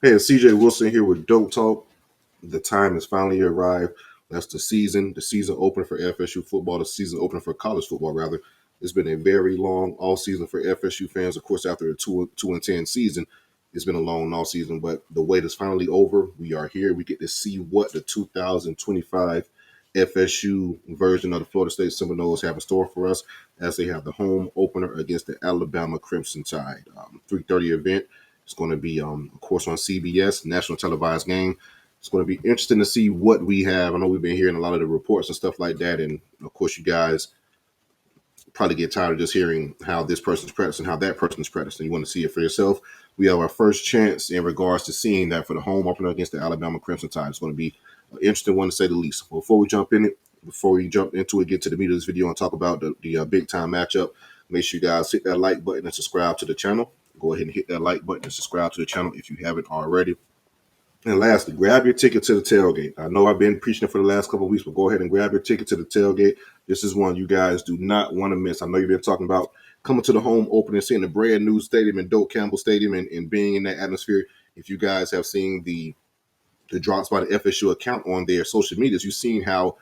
Hey, it's CJ Wilson here with DoakTalk. The time has finally arrived. That's the season opener for FSU football, the season opener for college football, rather. It's been a very long all season for FSU fans. Of course, after a 2-10 season, it's been a long all season, but the wait is finally over. We are here. We get to see what the 2025 FSU version of the Florida State Seminoles have in store for us as they have the home opener against the Alabama Crimson Tide. 3:30 event. It's going to be, of course, on CBS, national televised game. It's going to be interesting to see what we have. I know we've been hearing a lot of the reports and stuff like that, and of course, you guys probably get tired of just hearing how this person's practicing, how that person's practicing. You want to see it for yourself. We have our first chance in regards to seeing that for the home opener against the Alabama Crimson Tide. It's going to be an interesting one to say the least. Before we jump into it, get to the meat of this video and talk about the big time matchup, make sure you guys hit that like button and subscribe to the channel. Go ahead and hit that like button and subscribe to the channel if you haven't already. And lastly, grab your ticket to the tailgate. I know I've been preaching it for the last couple of weeks, but go ahead and grab your ticket to the tailgate. This is one you guys do not want to miss. I know you've been talking about coming to the home opening, seeing the brand new stadium in Doak Campbell Stadium and being in that atmosphere. If you guys have seen the drops by the FSU account on their social medias, you've seen how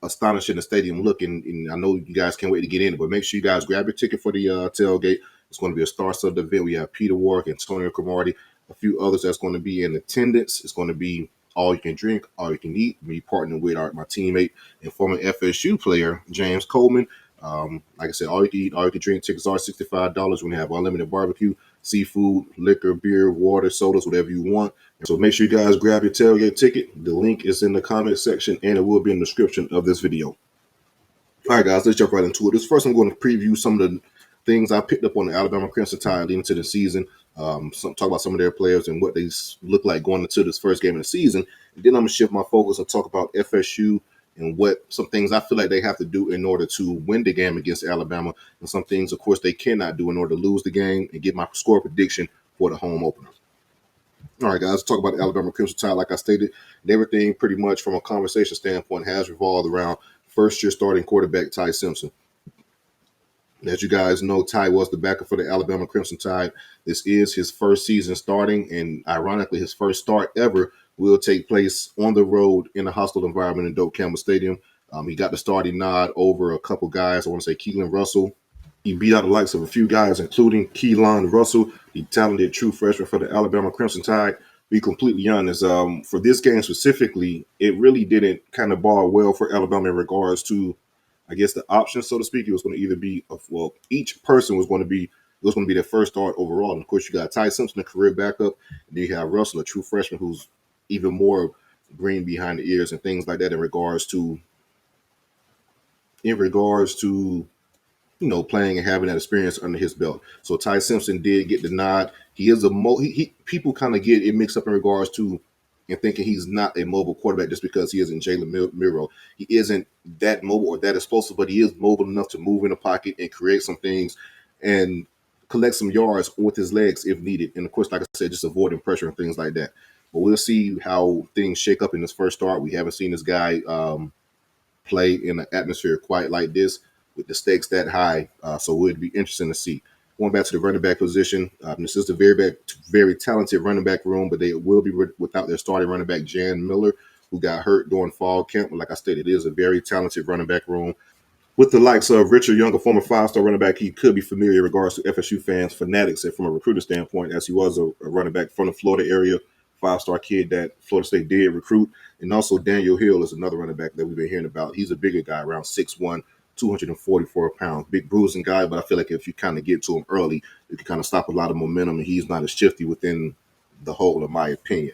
astonishing the stadium look. And I know you guys can't wait to get in it, but make sure you guys grab your ticket for the tailgate. It's going to be a star-studded event. We have Peter Warwick, Antonio Cromartie, a few others that's going to be in attendance. It's going to be all you can drink, all you can eat. Me partnering with my teammate and former FSU player, James Coleman. Like I said, all you can eat, all you can drink. Tickets are $65. We're going to have unlimited barbecue, seafood, liquor, beer, water, sodas, whatever you want. So make sure you guys grab your tailgate ticket. The link is in the comment section and it will be in the description of this video. All right, guys, let's jump right into it. First, I'm going to preview some of the things I picked up on the Alabama Crimson Tide leading into the season. Talk about some of their players and what they look like going into this first game of the season. And then I'm going to shift my focus and talk about FSU and what some things I feel like they have to do in order to win the game against Alabama, and some things, of course, they cannot do in order to lose the game, and get my score prediction for the home opener. All right, guys, let's talk about the Alabama Crimson Tide. Like I stated, everything pretty much from a conversation standpoint has revolved around first-year starting quarterback Ty Simpson. As you guys know, Ty was the backup for the Alabama Crimson Tide. This is his first season starting, and ironically, his first start ever will take place on the road in a hostile environment in Doak Campbell Stadium. He got the starting nod over a couple guys. I want to say Keelan Russell. He beat out the likes of a few guys, including Keelan Russell, the talented true freshman for the Alabama Crimson Tide. Be completely honest, for this game specifically, it really didn't kind of bar well for Alabama in regards to, I guess, the options, so to speak. It was going to either be, each person was going to be, it was going to be their first start overall. And of course, you got Ty Simpson, a career backup, and then you have Russell, a true freshman, who's even more green behind the ears and things like that in regards to playing and having that experience under his belt. So Ty Simpson did get the nod. He is people kind of get it mixed up in regards to and thinking he's not a mobile quarterback just because he isn't Jalen Miro. He isn't that mobile or that explosive, but he is mobile enough to move in the pocket and create some things and collect some yards with his legs if needed. And of course, like I said, just avoiding pressure and things like that. But we'll see how things shake up in this first start. We haven't seen this guy play in an atmosphere quite like this with the stakes that high. So it would be interesting to see. Going back to the running back position, this is a very talented running back room, but they will be without their starting running back, Jan Miller, who got hurt during fall camp. But like I stated, it is a very talented running back room. With the likes of Richard Young, a former five-star running back, he could be familiar in regards to FSU fans, fanatics, and from a recruiter standpoint, as he was a running back from the Florida area, five-star kid that Florida State did recruit. And also Daniel Hill is another running back that we've been hearing about. He's a bigger guy, around 6'1", 244 pounds, big bruising guy, but I feel like if you kind of get to him early, you can kind of stop a lot of momentum, and he's not as shifty within the whole, in my opinion.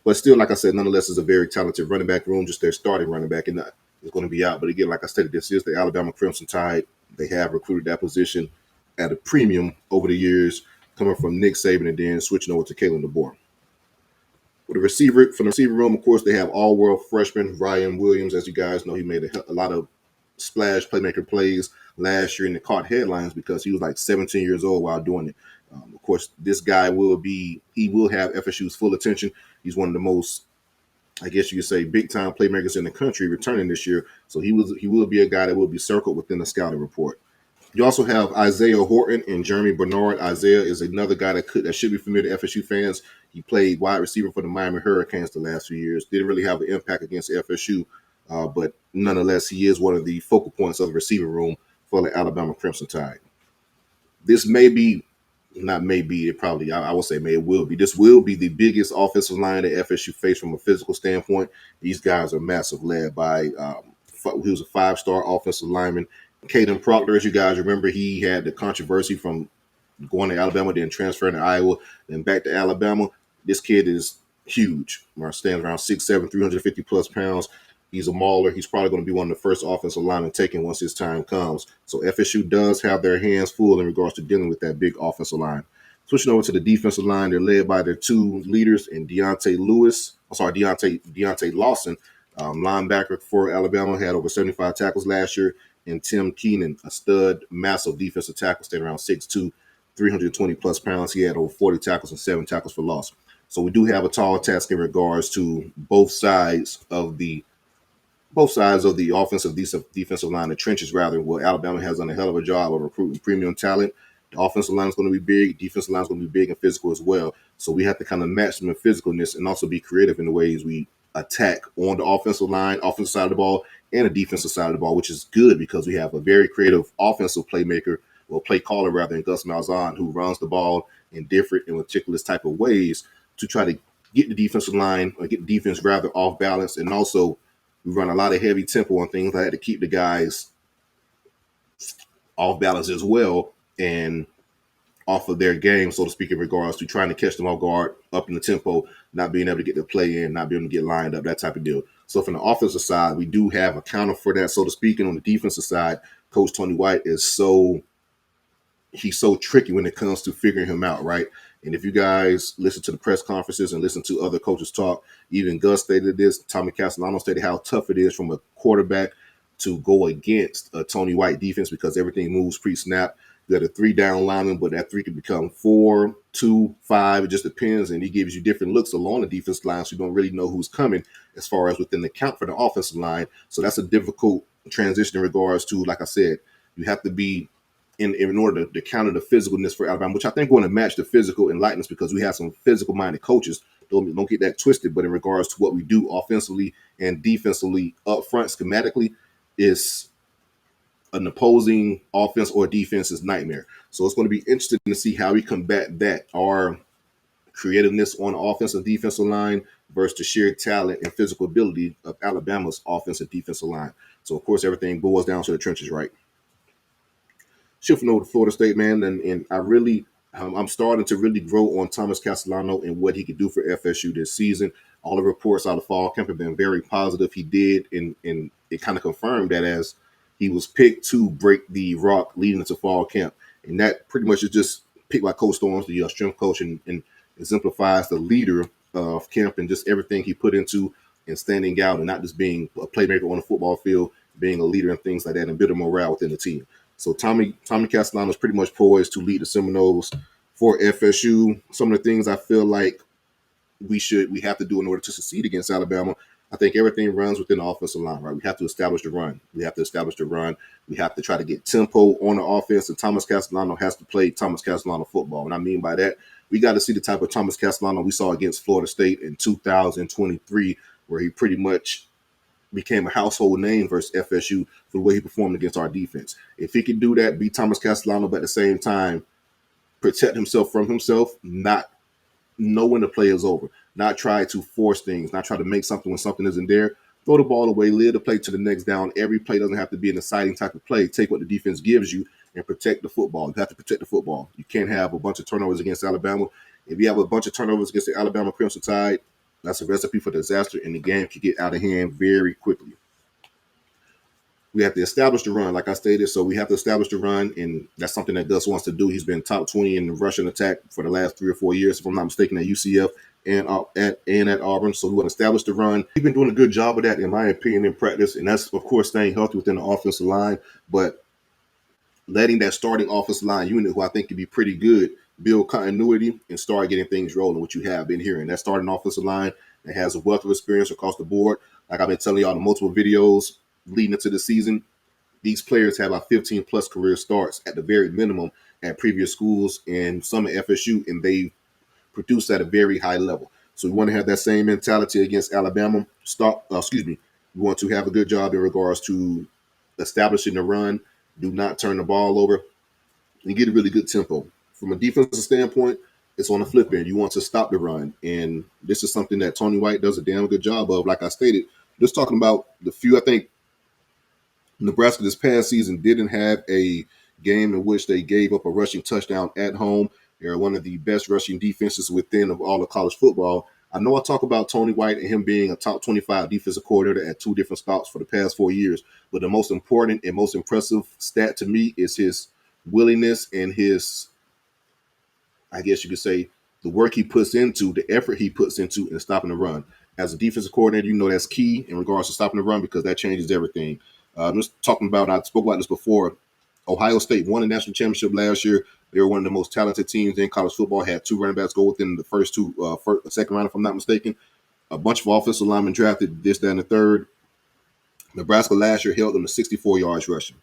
But still, like I said, nonetheless, is a very talented running back room, just their starting running back, and is going to be out. But again, like I said, this is the Alabama Crimson Tide. They have recruited that position at a premium over the years, coming from Nick Saban and then switching over to Kalen DeBoer. With the receiver, from the receiver room, of course, they have all-world freshman Ryan Williams. As you guys know, he made a lot of splash playmaker plays last year, and it caught headlines because he was like 17 years old while doing it. Of course, this guy will have FSU's full attention. He's one of the most, I guess you could say, big-time playmakers in the country returning this year. So he will be a guy that will be circled within the scouting report. You also have Isaiah Horton and Jeremy Bernard. Isaiah is another guy that should be familiar to FSU fans. He played wide receiver for the Miami Hurricanes the last few years. Didn't really have an impact against FSU, but nonetheless, he is one of the focal points of the receiving room for the Alabama Crimson Tide. This may be, not maybe, it probably, I would say it will be. This will be the biggest offensive line that FSU faced from a physical standpoint. These guys are massive, led by, he was a five-star offensive lineman. Caden Proctor, as you guys remember, he had the controversy from going to Alabama, then transferring to Iowa, then back to Alabama. This kid is huge. Stands around 6'7", 350 plus pounds. He's a mauler. He's probably going to be one of the first offensive linemen taken once his time comes. So FSU does have their hands full in regards to dealing with that big offensive line. Switching over to the defensive line, they're led by their two leaders in Deontay Lawson, linebacker for Alabama, had over 75 tackles last year, and Tim Keenan, a stud, massive defensive tackle, staying around 6'2", 320 plus pounds. He had over 40 tackles and 7 tackles for loss. So we do have a tall task in regards to both sides of the offensive defensive line, the trenches rather, where Alabama has done a hell of a job of recruiting premium talent. The offensive line is going to be big. Defensive line is going to be big and physical as well. So we have to kind of match them in physicalness and also be creative in the ways we attack on the offensive line, offensive side of the ball, and the defensive side of the ball, which is good because we have a very creative offensive playmaker, or play caller rather, in Gus Malzahn, who runs the ball in different and meticulous type of ways to try to get the defensive line, or get the defense rather off balance. And also we run a lot of heavy tempo and things like that to keep the guys off balance as well and off of their game, so to speak, in regards to trying to catch them off guard, up in the tempo, not being able to get the play in, not being able to get lined up, that type of deal. So from the offensive side, we do have a counter for that, so to speak. And on the defensive side, Coach Tony White is he's so tricky when it comes to figuring him out, right? And if you guys listen to the press conferences and listen to other coaches talk, even Gus stated this, Tommy Castellanos stated how tough it is from a quarterback to go against a Tony White defense because everything moves pre-snap. You got a 3-down lineman, but that 3 can become 4, 2, 5. It just depends, and he gives you different looks along the defense line, so you don't really know who's coming as far as within the count for the offensive line. So that's a difficult transition in regards to, like I said, you have to be in order to counter the physicalness for Alabama, which I think going to match the physical and lightness because we have some physical-minded coaches. Don't get that twisted, but in regards to what we do offensively and defensively up front schematically is an opposing offense or defense's nightmare. So it's going to be interesting to see how we combat that, our creativeness on the offensive defensive line versus the sheer talent and physical ability of Alabama's offensive defensive line. So, of course, everything boils down to the trenches, right? Shifting over to Florida State, man, and I'm starting to really grow on Thomas Castellano and what he could do for FSU this season. All the reports out of fall camp have been very positive. He did, and it kind of confirmed that as he was picked to break the rock leading into fall camp. And that pretty much is just picked by Coach Storms, the strength coach, and exemplifies the leader of camp and just everything he put into and standing out and not just being a playmaker on the football field, being a leader and things like that, and building morale within the team. So Tommy Castellano is pretty much poised to lead the Seminoles for FSU. Some of the things I feel like we have to do in order to succeed against Alabama, I think everything runs within the offensive line, right? We have to establish the run. We have to try to get tempo on the offense, and Thomas Castellano has to play Thomas Castellano football. And I mean by that, we got to see the type of Thomas Castellano we saw against Florida State in 2023, where he pretty much became a household name versus FSU for the way he performed against our defense. If he could do that, beat Thomas Castellano, but at the same time, protect himself from himself, not know when the play is over, not try to force things, not try to make something when something isn't there. Throw the ball away, live the play to the next down. Every play doesn't have to be an exciting type of play. Take what the defense gives you and protect the football. You have to protect the football. You can't have a bunch of turnovers against Alabama. If you have a bunch of turnovers against the Alabama Crimson Tide, that's a recipe for disaster, and the game can get out of hand very quickly. We have to establish the run, like I stated. So we have to establish the run, and that's something that Gus wants to do. He's been top 20 in the rushing attack for the last 3 or 4 years, if I'm not mistaken, at UCF and at Auburn. So we want to establish the run. He's been doing a good job of that, in my opinion, in practice, and that's, of course, staying healthy within the offensive line, but letting that starting offensive line unit, who I think could be pretty good, build continuity and start getting things rolling, which you have been hearing. That starting offensive line that has a wealth of experience across the board. Like I've been telling y'all in multiple videos leading into the season, these players have about 15 plus career starts at the very minimum at previous schools and some at FSU, and they produce at a very high level. So we want to have that same mentality against Alabama. We want to have a good job in regards to establishing the run. Do not turn the ball over and get a really good tempo. From a defensive standpoint, it's on the flip end. You want to stop the run. And this is something that Tony White does a damn good job of. Like I stated, just talking about the few, I think Nebraska this past season didn't have a game in which they gave up a rushing touchdown at home. They're one of the best rushing defenses within of all of college football. I know I talk about Tony White and him being a top 25 defensive coordinator at two different stops for the past 4 years, but the most important and most impressive stat to me is his willingness and his, I guess you could say, the work he puts into, the effort he puts into in stopping the run. As a defensive coordinator, you know that's key in regards to stopping the run because that changes everything. Just talking about, I spoke about this before, Ohio State won the national championship last year. They were one of the most talented teams in college football, had two running backs go within the second round, if I'm not mistaken. A bunch of offensive linemen drafted this, that, and the third. Nebraska last year held them to 64 yards rushing.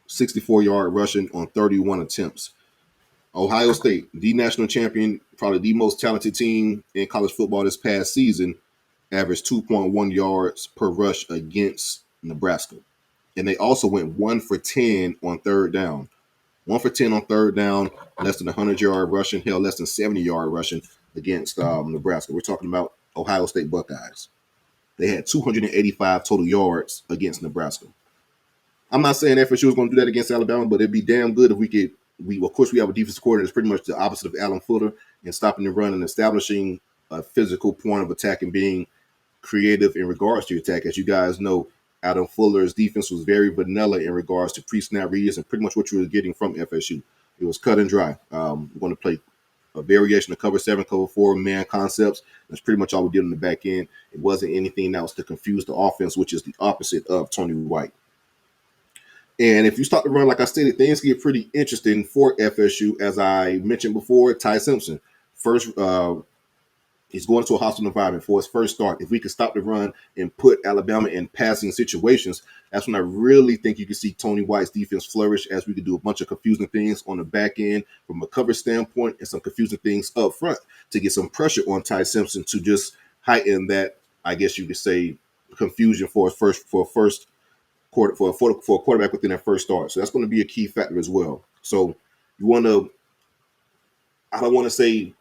64-yard rushing on 31 attempts. Ohio State, the national champion, probably the most talented team in college football this past season, averaged 2.1 yards per rush against Nebraska. And they also went 1 for 10 on third down. 1 for 10 on third down, less than 100-yard rushing, hell, less than 70-yard rushing against Nebraska. We're talking about Ohio State Buckeyes. They had 285 total yards against Nebraska. I'm not saying FSU is going to do that against Alabama, but it'd be damn good if we could. Of course, we have a defensive coordinator that's pretty much the opposite of Alan Fuller in stopping the run and establishing a physical point of attack and being creative in regards to your attack. As you guys know, Adam Fuller's defense was very vanilla in regards to pre-snap reads and pretty much what you were getting from FSU. It was cut and dry. We're going to play a variation of cover 7, cover 4, man concepts. That's pretty much all we did on the back end. It wasn't anything else to confuse the offense, which is the opposite of Tony White. And if you start to run, like I stated, things get pretty interesting for FSU. As I mentioned before, Ty Simpson, first, he's going to a hostile environment for his first start. If we could stop the run and put Alabama in passing situations, that's when I really think you can see Tony White's defense flourish, as we could do a bunch of confusing things on the back end from a cover standpoint and some confusing things up front to get some pressure on Ty Simpson to just heighten that, I guess you could say, confusion for a first quarter for a quarterback within their first start. So that's going to be a key factor as well. So you want to, I don't want to say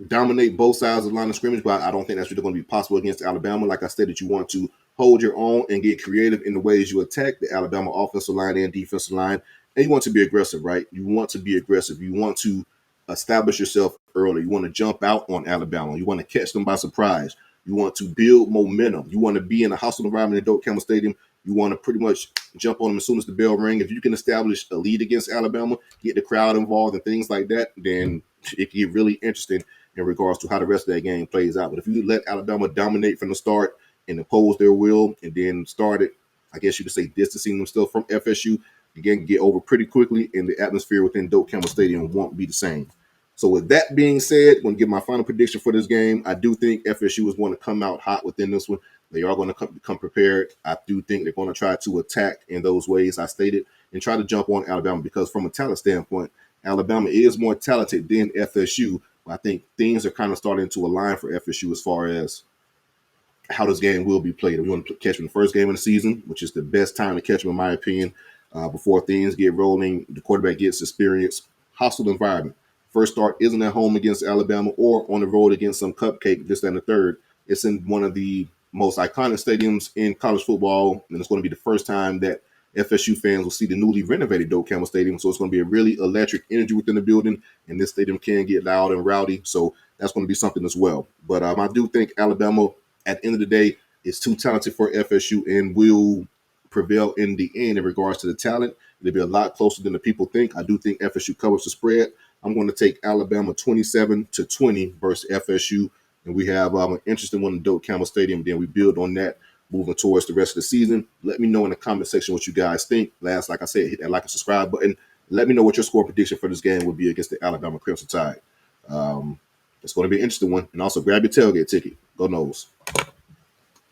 dominate both sides of the line of scrimmage, but I don't think that's really going to be possible against Alabama. Like I said, that you want to hold your own and get creative in the ways you attack the Alabama offensive line and defensive line. And you want to be aggressive, right? You want to be aggressive. You want to establish yourself early. You want to jump out on Alabama. You want to catch them by surprise. You want to build momentum. You want to be in a hostile environment at DoakTalk Stadium. You want to pretty much jump on them as soon as the bell rings. If you can establish a lead against Alabama, get the crowd involved and things like that, then it can get really interesting in regards to how the rest of that game plays out. But if you let Alabama dominate from the start and impose their will and then started, I guess you could say, distancing themselves from FSU, again, get over pretty quickly, and the atmosphere within DoakTalk Stadium won't be the same. So with that being said, I'm going to give my final prediction for this game. I do think FSU is going to come out hot within this one. They are going to come prepared. I do think they're going to try to attack in those ways I stated and try to jump on Alabama because from a talent standpoint, Alabama is more talented than FSU. I think things are kind of starting to align for FSU as far as how this game will be played. We want to catch them the first game of the season, which is the best time to catch them, in my opinion, before things get rolling. The quarterback gets experience, hostile environment. First start isn't at home against Alabama or on the road against some cupcake, this and the third. It's in one of the most iconic stadiums in college football, and it's going to be the first time that FSU fans will see the newly renovated DoakTalk Stadium. So it's going to be a really electric energy within the building, and this stadium can get loud and rowdy. So that's going to be something as well. But I do think Alabama, at the end of the day, is too talented for FSU and will prevail in the end in regards to the talent. They'll be a lot closer than the people think. I do think FSU covers the spread. I'm going to take Alabama 27-20 versus FSU. And we have an interesting one in DoakTalk Stadium. Then we build on that moving towards the rest of the season. Let me know in the comment section what you guys think. Last, like I said, hit that like and subscribe button. Let me know what your score prediction for this game would be against the Alabama Crimson Tide. It's going to be an interesting one. And also grab your tailgate ticket. Go Noles.